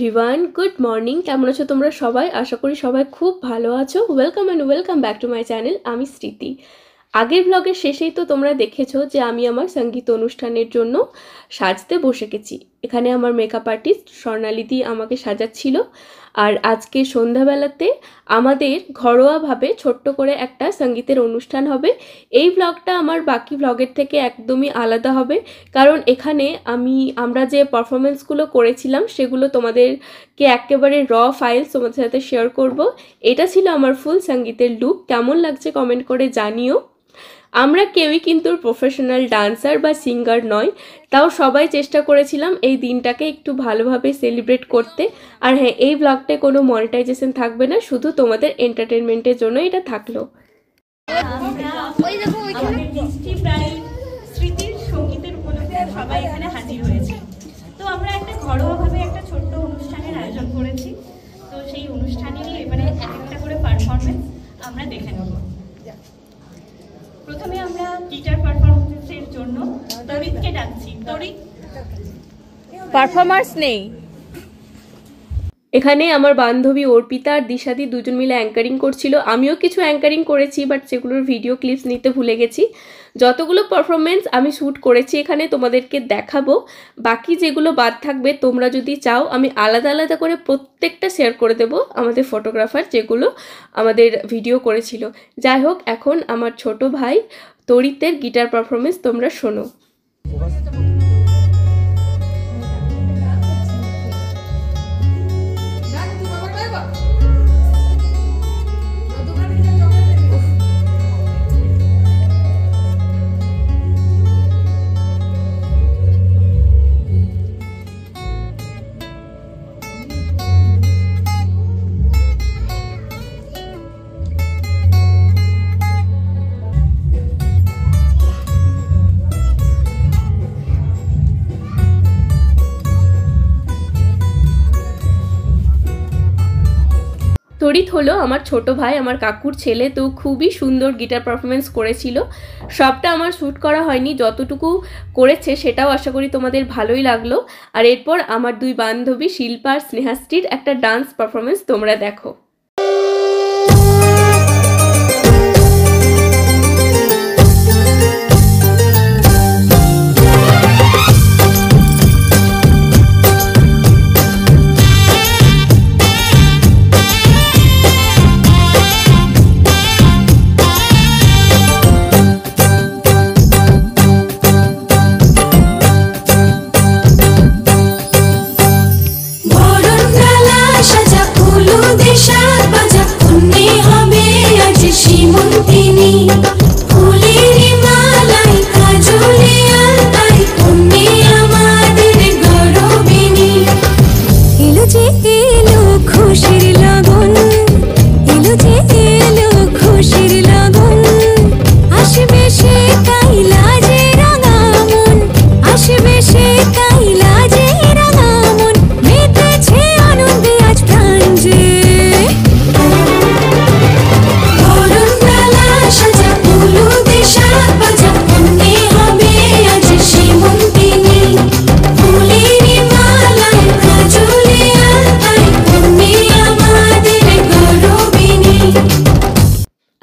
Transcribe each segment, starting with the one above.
Everyone, good morning. কেমন আছো তোমরা সবাই? আশা করি সবাই খুব ভালো আছো। Welcome back to my channel. আমি স্মৃতি। আগের ব্লগের শেষেই তো তোমরা দেখেছো যে আমি আমার সঙ্গীত অনুষ্ঠানের জন্য সাজতে বসে গেছি। এখানে আমার মেকআপ আর্টিস্ট স্বর্ণালিদি আমাকে সাজাচ্ছিল। আর আজকে সন্ধ্যাবেলাতে আমাদের ঘরোয়াভাবে ছোট্ট করে একটা সঙ্গীতের অনুষ্ঠান হবে। এই ব্লগটা আমার বাকি ব্লগের থেকে একদমই আলাদা হবে, কারণ এখানে আমরা যে পারফরমেন্সগুলো করেছিলাম সেগুলো তোমাদেরকে একেবারে ফাইলস তোমাদের সাথে শেয়ার করব। এটা ছিল আমার ফুল সঙ্গীতের লুক। কেমন লাগছে কমেন্ট করে জানিও। আমরা কেউই কিন্তু প্রফেশনাল ডান্সার বা সিঙ্গার নয়, তাও সবাই চেষ্টা করেছিলাম এই দিনটাকে একটু ভালোভাবে সেলিব্রেট করতে। আর হ্যাঁ, এই ব্লগটায় কোনো মনিটাইজেশন থাকবে না, শুধু তোমাদের এন্টারটেনমেন্টের জন্য এটা থাকলো। স্মৃতির সঙ্গীতের উপলক্ষে সবাই এখানে হাজির হয়েছে। তো আমরা একটা ঘরোয়াভাবে একটা ছোট্ট অনুষ্ঠানের আয়োজন করেছি। তো সেই অনুষ্ঠানেরই এবারে একটা করে পারফরমেন্স আমরা দেখে নেব। প্রথমে আমরা গিটার পারফরমেন্সের জন্য তরিতকে ডাকছি। তরিত, পারফরমার্স নেই এখানে। আমার বান্ধবী অর্পিতা আর দিশাদি দুজন মিলে অ্যাঙ্কারিং করছিল। আমিও কিছু অ্যাঙ্কারিং করেছি, বাট সেগুলোর ভিডিও ক্লিপস নিতে ভুলে গেছি। যতগুলো পারফরমেন্স আমি শ্যুট করেছি এখানে তোমাদেরকে দেখাবো। বাকি যেগুলো বাদ থাকবে তোমরা যদি চাও আমি আলাদা আলাদা করে প্রত্যেকটা শেয়ার করে দেবো আমাদের ফটোগ্রাফার যেগুলো আমাদের ভিডিও করেছিল। যাই হোক, এখন আমার ছোট ভাই তরিতের গিটার পারফরমেন্স তোমরা শোনো। তরিত হলো আমার ছোট ভাই, আমার কাকুর ছেলে। তো খুবই সুন্দর গিটার পারফরমেন্স করেছিল। সবটা আমার শ্যুট করা হয়নি, যতটুকু করেছে সেটাও আশা করি তোমাদের ভালোই লাগলো। আর এরপর আমার দুই বান্ধবী শিল্পা আর স্নেহাশ্রীর একটা ডান্স পারফরমেন্স তোমরা দেখো।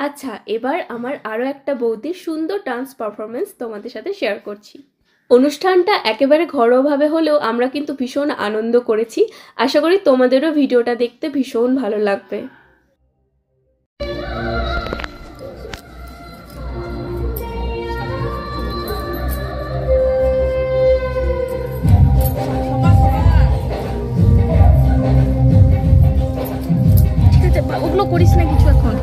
আচ্ছা, এবার আমার আরও একটা বৌদির সুন্দর ডান্স পারফরমেন্স তোমাদের সাথে শেয়ার করছি। অনুষ্ঠানটা একেবারে ঘরোয়াভাবে হলেও আমরা কিন্তু ভীষণ আনন্দ করেছি। আশা করি তোমাদেরও ভিডিওটা দেখতে ভীষণ ভালো লাগবে। ওগুলো করিস না কিছু এখন।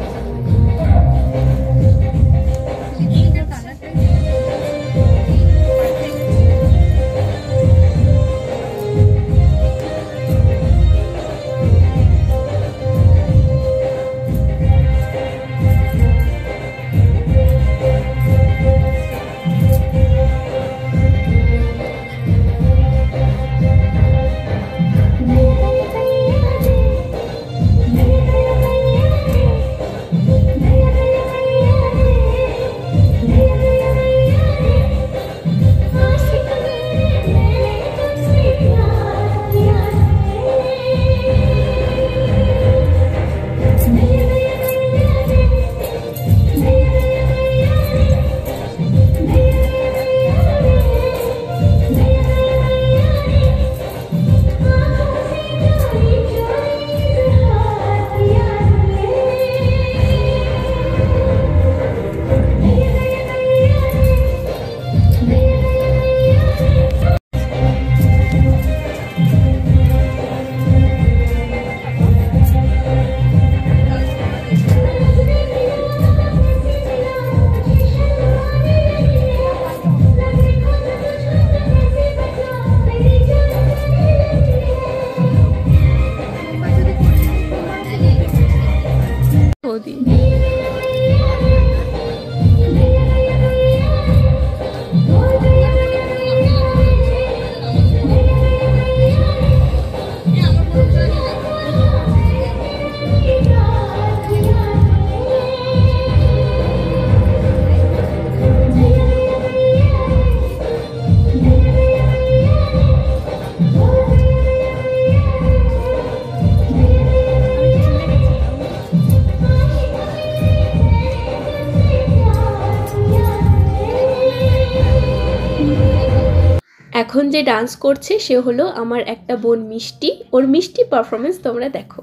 এখন যে ডান্স করছে সে হলো আমার একটা বোন মিষ্টি। ওর মিষ্টি পারফরমেন্স তোমরা দেখো।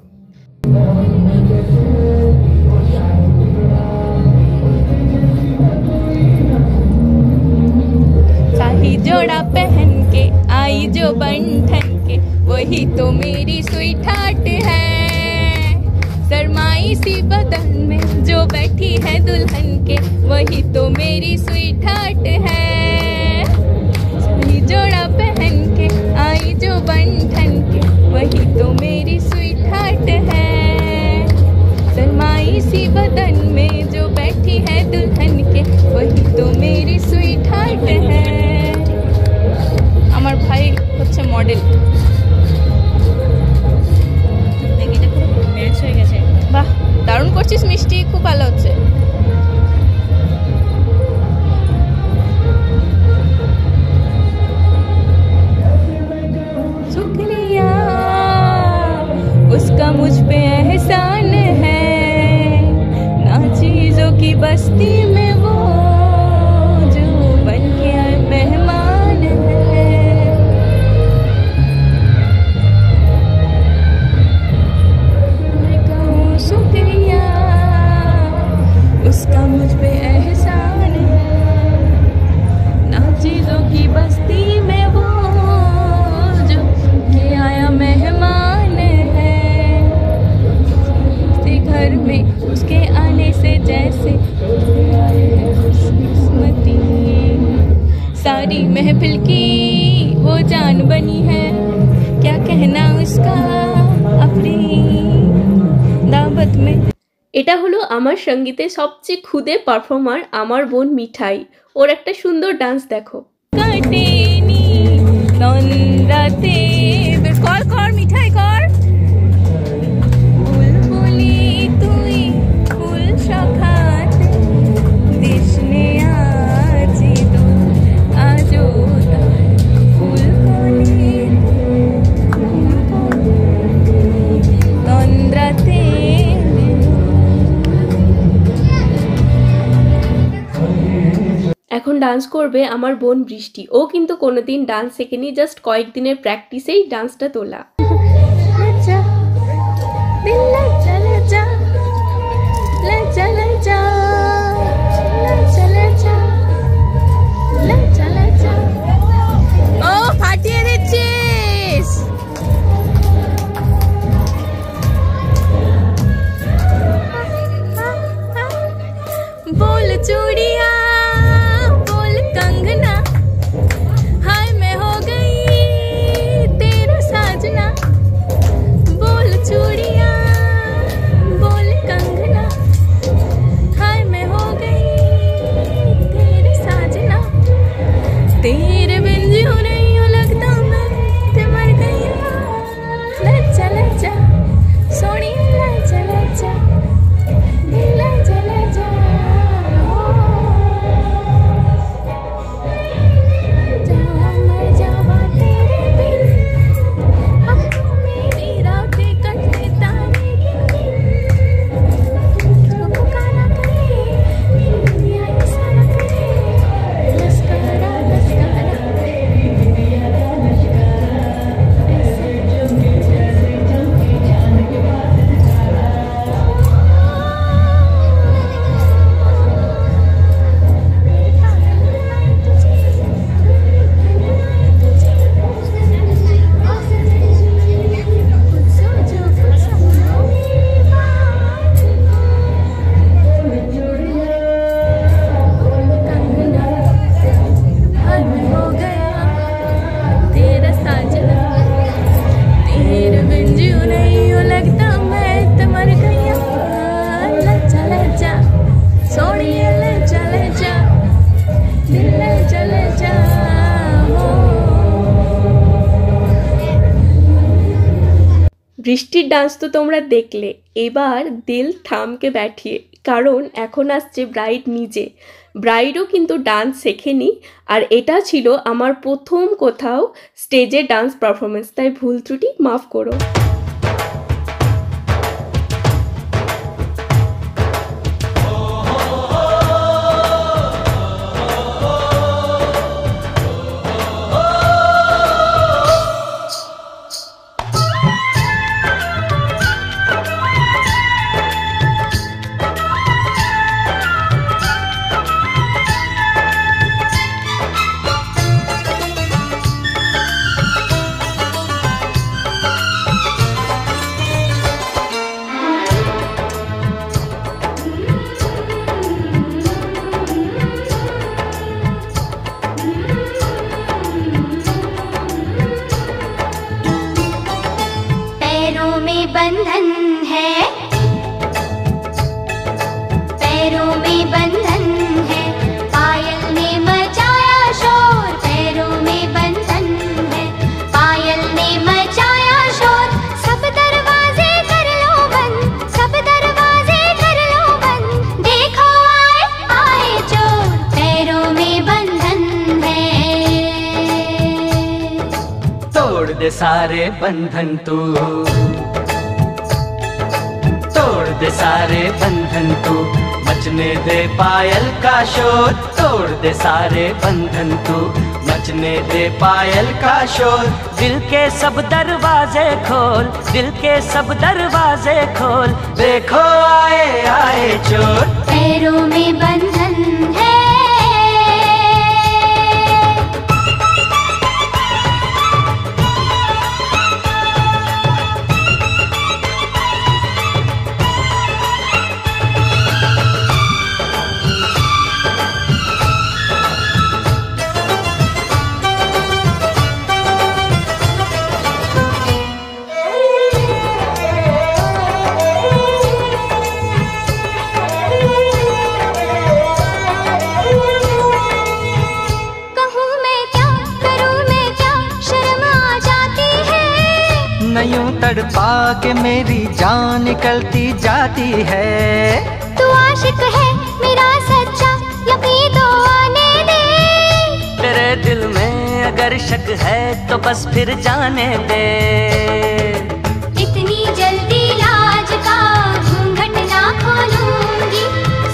शाही जोड़ा पहन के आई जो बंधन के, वही तो मेरी स्वीट हार्ट है। शर्माई सी बदन में जो बैठी है दुल्हन के, वही तो मेरी स्वीट हार्ट है। शाही जोड़ा पहन के आई जो बंधन के, वही तो मेरी स्वीट हार्ट है। शर्माई सी बदन में जो बैठी है दुल्हन के, वही तो मेरी स्वीट हार्ट है। আমার ভাই হচ্ছে মডেল। বাহ, দারুণ করছিস মিষ্টি, খুব ভালো হচ্ছে। शुक्रिया उसका मुझ पे एहसान है, ना चीजों की बस्ती में वो जो बन के आए मेहमान है। मैं कहूँ शुक्रिया उसका मुझ पे एहसान है, ना चीजों की बस्ती में वो जो के आया मेहमान है। से घर में उसके आने से जैसे आए हैं खुशकिस्मती, सारी महफिल की वो जान बनी है, क्या कहना उसका अपनी दावत में। এটা হলো আমার সঙ্গীতে সবচেয়ে খুদে পারফর্মার আমার বোন মিঠাই। ওর একটা সুন্দর ডান্স দেখো। কাটেনি নন্দাতে কর কর মিঠাই কর। বুলবুলি তুই ফুল শাখাতে দেশনে আজি তো আজো ফুলকলি তন্দ্রাতে। এখন ডান্স করবে আমার বোন বৃষ্টি। ও কিন্তু কোনোদিন ডান্স শেখেনি, জাস্ট কয়েকদিনের প্র্যাকটিসেই ডান্সটা তোলা। लजा दिल लजा लजा लजा लजा लजा लजा लजा लजा। ও ফাটিয়ে দিচ্ছিস। बोल चूड़िया बोल कंगना, हाय मैं हो गई तेरा साजना। बोल चूड़िया बोल कंगना, हाय मैं हो गई तेरे साजना। तेरे बिन जीऊं नहीं हूँ लगता मैं ते मर गई। लज्जा लज्जा सोनी लज्जा लज्जा लज्जा लज्जा। जावा मर जावा तेरे बिन, अब तो मेरी रातें कटने तारे जो पुकारा करे दुनिया इशारा करे। लस्कारा लस्कारा বৃষ্টির ডান্স তো তোমরা দেখলে, এবার দিল থামকে ব্যাঠিয়ে, কারণ এখন আসছে ব্রাইড নিজে। ব্রাইডও কিন্তু ডান্স শেখেনি, আর এটা ছিল আমার প্রথম কোথাও স্টেজে ডান্স পারফরমেন্স, তাই ভুল ত্রুটি মাফ করো। बंधन है, पैरों में बंधन है, पायल ने मचाया शोर, पैरों में बंधन है, पायल ने मचाया शोर। सब दरवाजे कर लो बंद, सब दरवाजे कर लो बंद, देखो आए आए चोर, पैरों में बंधन है। तोड़ दे सारे बंधन तू, तोड़ दे सारे बंधन तू, मचने दे पायल का शोर। तोड़ दे सारे बंधन तू, मचने दे पायल का शोर। दिल के सब दरवाजे खोल, दिल के सब दरवाजे खोल, देखो आए आए चोर, पैरों में बंधन है। यूं तड़पा के मेरी जान निकलती जाती है। तू आशिक है मेरा सच्चा, यकीन तो आने दे। तेरे दिल में अगर शक है तो बस फिर जाने दे। इतनी जल्दी लाज का घूंघट ना खोलूंगी,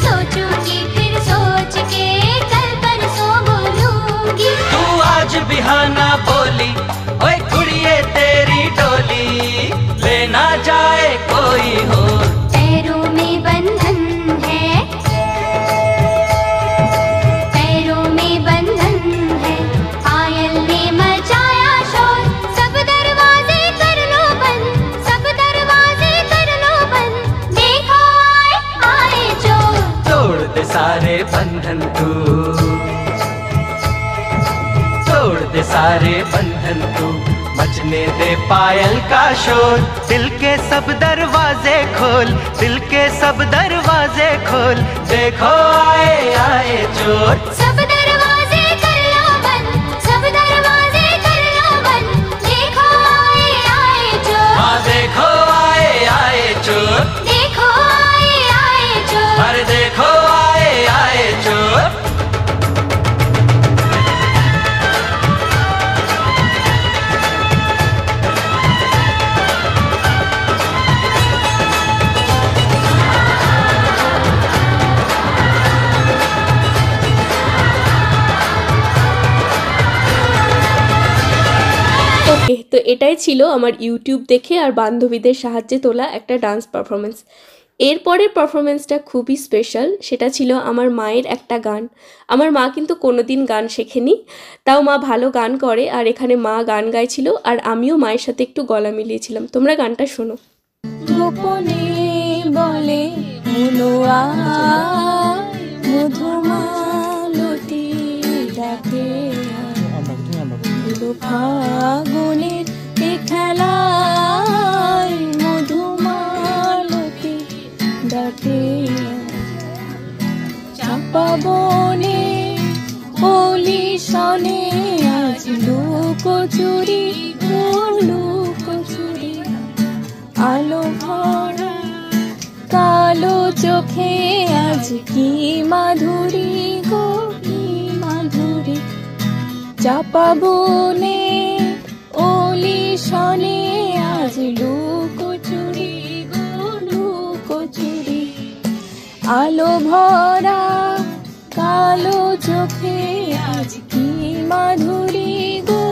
सोचूंगी फिर सोच के कल परसों बोलूंगी। तू आज भी हाँ ना बोली, ओए कुड़िए तेरी डोली ले ना जाए कोई हो। पैरों में बंधन है, पैरों में बंधन है, पायल ने मचाया शोर। सब दरवाजे कर लो बंद, सब दरवाजे कर लो बंद, देखो आए आए चोर। तोड़ दे सारे बंधन तू, तोड़ दे सारे बंधन तू, मचने दे पायल का शोर। दिल के सब दरवाजे खोल, दिल के सब दरवाजे खोल, देखो आए आए चोर। सब दरवाजे कर लो बंद, सब दरवाजे कर लो बंद, देखो आए आए चोर। हाँ देखो आए आए चोर, देखो आए आए चोर, अरे देखो आए आए चोर। ওকে, তো এটাই ছিল আমার ইউটিউব দেখে আর বান্ধবীদের সাহায্যে তোলা একটা ডান্স পারফরমেন্স। এরপরের পারফরমেন্সটা খুবই স্পেশাল, সেটা ছিল আমার মায়ের একটা গান। আমার মা কিন্তু কোনোদিন গান শেখেনি, তাও মা ভালো গান করে, আর এখানে মা গান গাইছিল আর আমিও মায়ের সাথে একটু গলা মিলিয়েছিলাম। তোমরা গানটা শোনো। গোপনে বলে মনোয়া মধুমালতি ডাকে ফাগুনের খেলায় মধুমালতি ডাকে চাপা বনে বলি শনে আজ লুকোচুরি লুকোচুরি আলো ভরা কালো চোখে আজ কি মাধুরী গো কি মাধুরী চাপা বনে ওলি শনে আজ লুকোচুরি গো লুকোচুরি আলো ভরা কালো চোখে আজ কি মাধুরী গো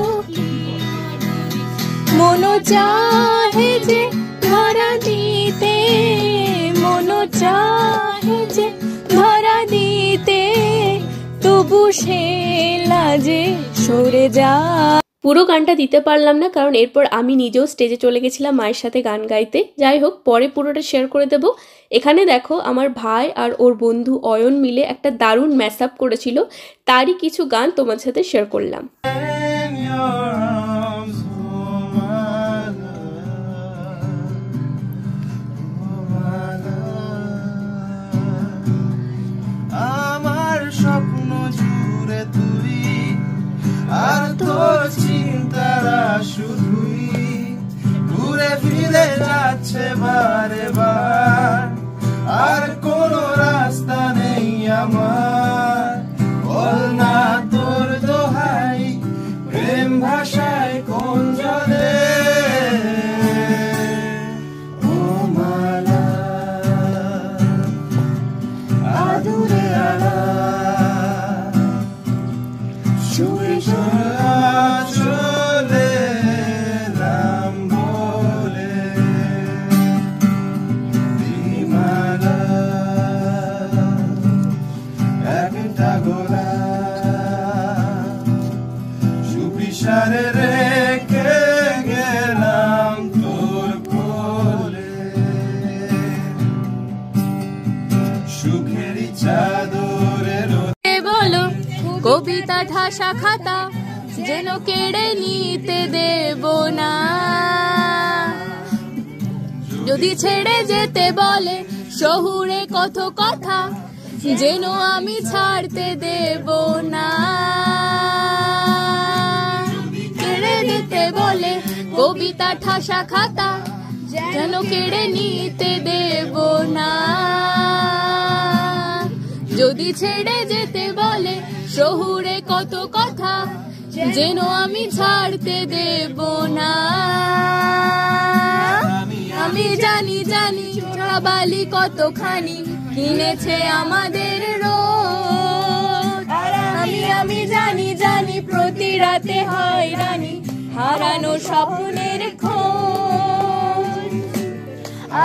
মনো চাহে যে ধরা দিতে মনো চাহে যে ধরা দিতে তবু সে লাজে সরে যা। পুরো গানটা দিতে পারলাম না, কারণ এরপর আমি নিজেও স্টেজে চলে গেছিলাম মায়ের সাথে গান গাইতে। যাই হোক, পরে পুরোটা শেয়ার করে দেব। এখানে দেখো, আমার ভাই আর ওর বন্ধু অয়ন মিলে একটা দারুণ ম্যাশ আপ করেছিল, তারই কিছু গান তোমার সাথে শেয়ার করলাম। তুই আর তোর চিন্তারা শুধুই ঘুরে ফিরে যাচ্ছে বারে বার আর কোনো রাস্তা নেই আমার বল না তোর দোহাই প্রেম ভাষায় কোন জলে ও মালা আদুরে আলা শুয়ে চলে নাম বলে বিমালা একটা গোলা সুবিচারে রেখে গেলাম তোর কোলে সুখেরই চাদরের বলো কবিতা ঠাসা খাতা যেন কেড়ে নিতে দেব না যদি ছেড়ে যেতে বলে শহুরে কত কথা যেন আমি ছাড়তে দেব না কেড়ে নিতে বলে কবিতা ঠাসা খাতা যেন কেড়ে নিতে দেব না যদি ছেড়ে যেতে বলে শহুরে কত কথা যেন আমি ছাড়তে দেব না আমি জানি জানি বালি কতখানি কিনেছে আমাদের রোদ আমি জানি জানি প্রতি রাতে হয়রানি হারানো স্বপ্নের খোঁজ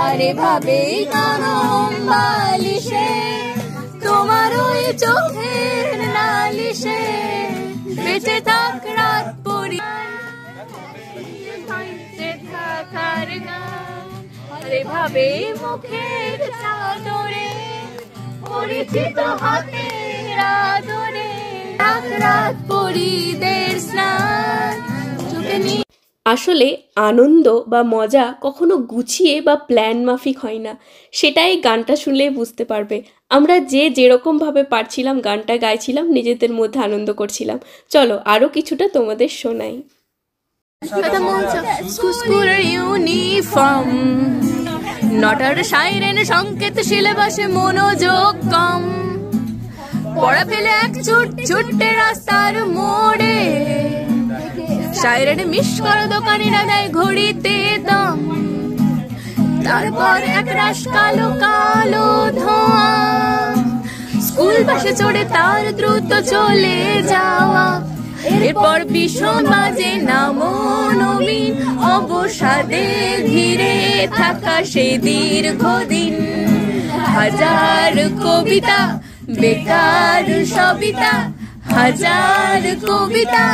আরে ভাবেই নরম বালিশে তোমার ওই চোখের নালিশে বেঁচে থাক রাত পরি থাকার গান আরে ভাবে মুখের চাদরে পরিচিত হাতের আদরে থাক রাত পরিদের স্নান চোখে আসলে আনন্দ বা মজা কখনো গুছিয়ে বা প্ল্যান মাফিক হয় না, সেটা এই গানটা শুনলেই বুঝতে পারবে। আমরা যে যেরকমভাবে পারছিলাম গানটা গাইছিলাম, নিজেদের মধ্যে আনন্দ করছিলাম। চলো আরও কিছুটা তোমাদের শোনাই। স্কুলের ইউনিফর্ম নটার সাইরেন সংকেত সিলেবাসে মনোযোগ কম পড়া ফেলে এক ছুটে রাস্তার মোড়ে সাইরেন মিস করে দোকানিরা দেয় ঘড়িতে দম তারপর এক রাশ কালো কালো ধোঁয়া স্কুল বাসে চড়ে তার দ্রুত চলে যাওয়া এরপর ভীষণ বাজে নামো নবীন অবসাদে ঘিরে থাকা সেই দীর্ঘদিন হাজার কবিতা বেকার সবিতা হাজার কবিতা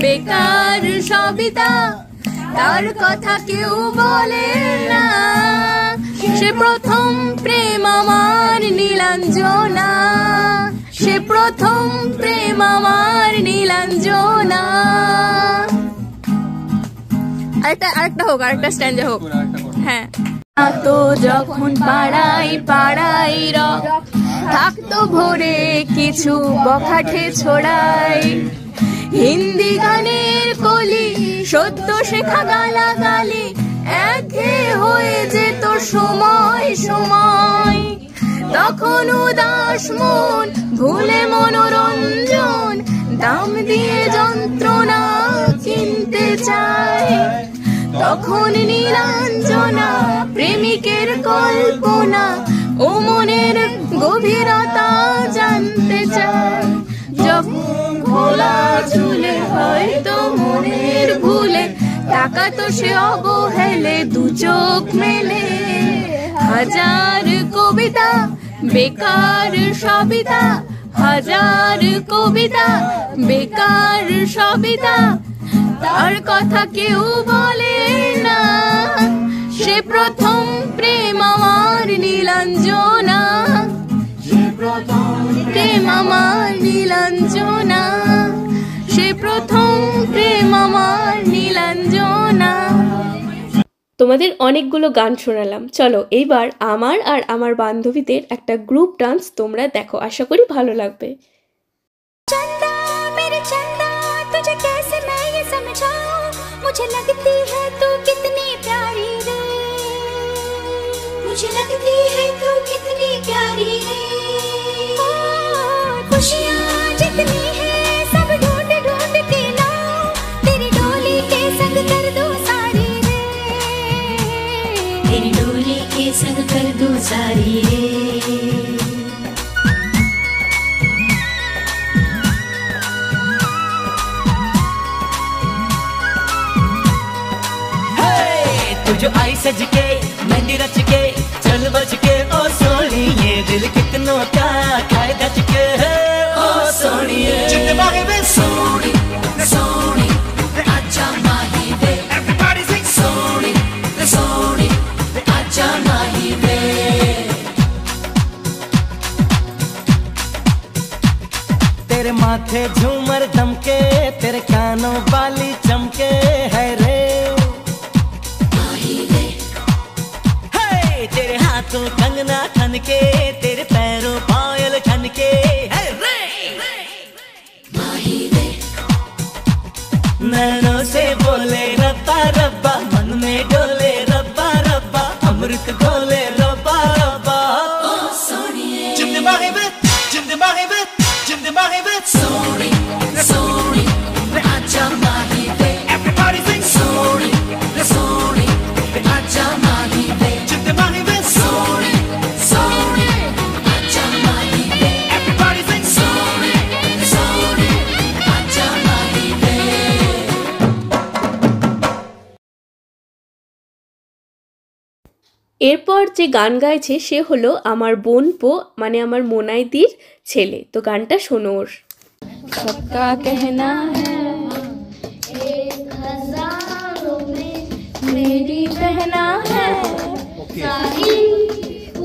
বেকার সবিতা তার কথা কেউ বলে না সে প্রথম প্রেম আমার নীলাঞ্জনা সে প্রথম প্রেম আমার নীলাঞ্জনা আরেকটা হোক আরেকটা স্ট্যান্ডে হোক হ্যাঁ তো যখন পাড়াই রক থাকতো ভোরে কিছু বখাটে ছড়াই হিন্দি গানের কলি সদ্য শেখা গালাগালি একঘেয়ে হয়ে যেত সময় সময় তখন উদাস মন ভুলে মনোরঞ্জন দাম দিয়ে যন্ত্রণা কিনতে চায় তখন নীলাঞ্জনা প্রেমিকের কল্পনা ও মনের গভীরতা জানতে চায় যখন খোলা চুলে হয়তো মনের ভুলে তাকাতো সে অবহেলে দু চোখ মেলে হাজার কবিতা বেকার সবিতা হাজার কবিতা বেকার সবিতা তার কথা কেউ বলে না সে প্রথম প্রেম আমার নীলাঞ্জনা সে প্রথম প্রেম আমার নীলাঞ্জনা সে প্রথম প্রেম আমার নীলাঞ্জনা। তোমাদের অনেকগুলো গান শোনালাম, চলো এইবার আমার আর আমার বান্ধবীদের একটা গ্রুপ ডান্স তোমরা দেখো, আশা করি ভালো লাগবে। समझाऊं, मुझे लगती है तू कितनी प्यारी रे, मुझे लगती है तू कितनी प्यारी रे। खुशियाँ जितनी है सब ढूंढ ढूंढ के लाऊं, तेरी डोली के संग कर दूं सारी रे, तेरी डोली के संग कर दूं सारी रे। तू जो आई सज के मेहंदी रच के चल बज के ओ सोनिए, दिल कितनों का खाए गज के ओ सोनिए। जितने बागे में सोनी सोनी आजा माही वे, everybody sing सोनी सोनी आजा माही वे। तेरे माथे झूमर दमके, तेरे कानों वाली चमके है रे, तेरे हाथों कंगना खन के, तेरे पैरों पायल खन के है रे। नैनों से बोले रब्बा रब्बा, मन में डोले रब्बा रब्बा, अमृत घोले रब्बा रब्बा। जिंदबाही में जिंदबाही में जिंदबाही में सोनी सोनी आजा माही वे, everybody sing सोनी सोनी आजा माही वे। जिंदबाही में सोनी सोनी आजा माही वे, everybody sing सोनी सोनी आजा माही वे। এরপর যে গান গাইছে সে হলো আমার বোন পো, মানে আমার মোনাইদির ছেলে। তো গানটা শোনো ওর। सबका कहना है मेरी बहना है, सारी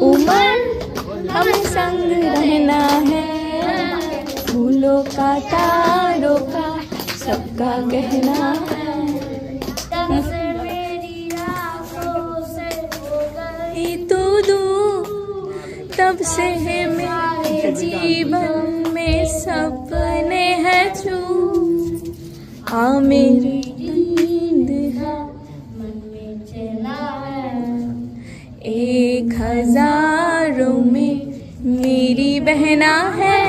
उम्र हम संग रहना है, फूलों का तारों का सबका कहना है। तू दू तब से है मेरे जीवन में सपने हैं छू, आ मेरी नींद है मन में चला है, 1000 में मेरी बहना है,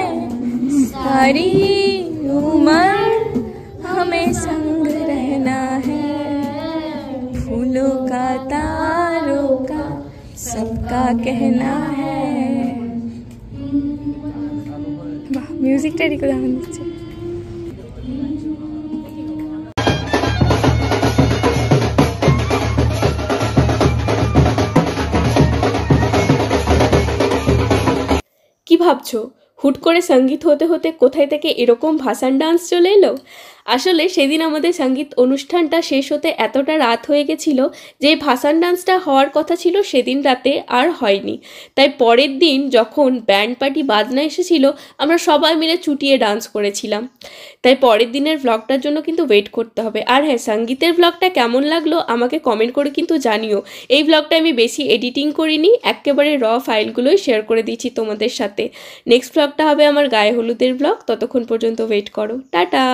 सारी उम्र हमें संग रहना है, फूलों का तारों का सबका कहना है। म्यूजिकটা রেকর্ড হয়ে যাচ্ছে। কি ভাবছো হুট করে সঙ্গীত হতে হতে কোথায় থেকে এরকম ভাসান ডান্স চলে এলো? আসলে সেদিন আমাদের সঙ্গীত অনুষ্ঠানটা শেষ হতে এতটা রাত হয়ে গেছিল যে ভাসান ডান্সটা হওয়ার কথা ছিল সেদিন রাতে আর হয়নি। তাই পরের দিন যখন ব্যান্ড পার্টি বাজনা এসেছিল আমরা সবাই মিলে চুটিয়ে ডান্স করেছিলাম। তাই পরের দিনের ভ্লগটার জন্য কিন্তু ওয়েট করতে হবে। আর হ্যাঁ, সঙ্গীতের ভ্লগটা কেমন লাগলো আমাকে কমেন্ট করে কিন্তু জানিও। এই ভ্লগটা আমি বেশি এডিটিং করিনি, একেবারে র ফাইলগুলোই শেয়ার করে দিচ্ছি তোমাদের সাথে। নেক্সট ভ্লগটা হবে আমার গায়ে হলুদের ভ্লগ, ততক্ষণ পর্যন্ত ওয়েট করো। টাটা।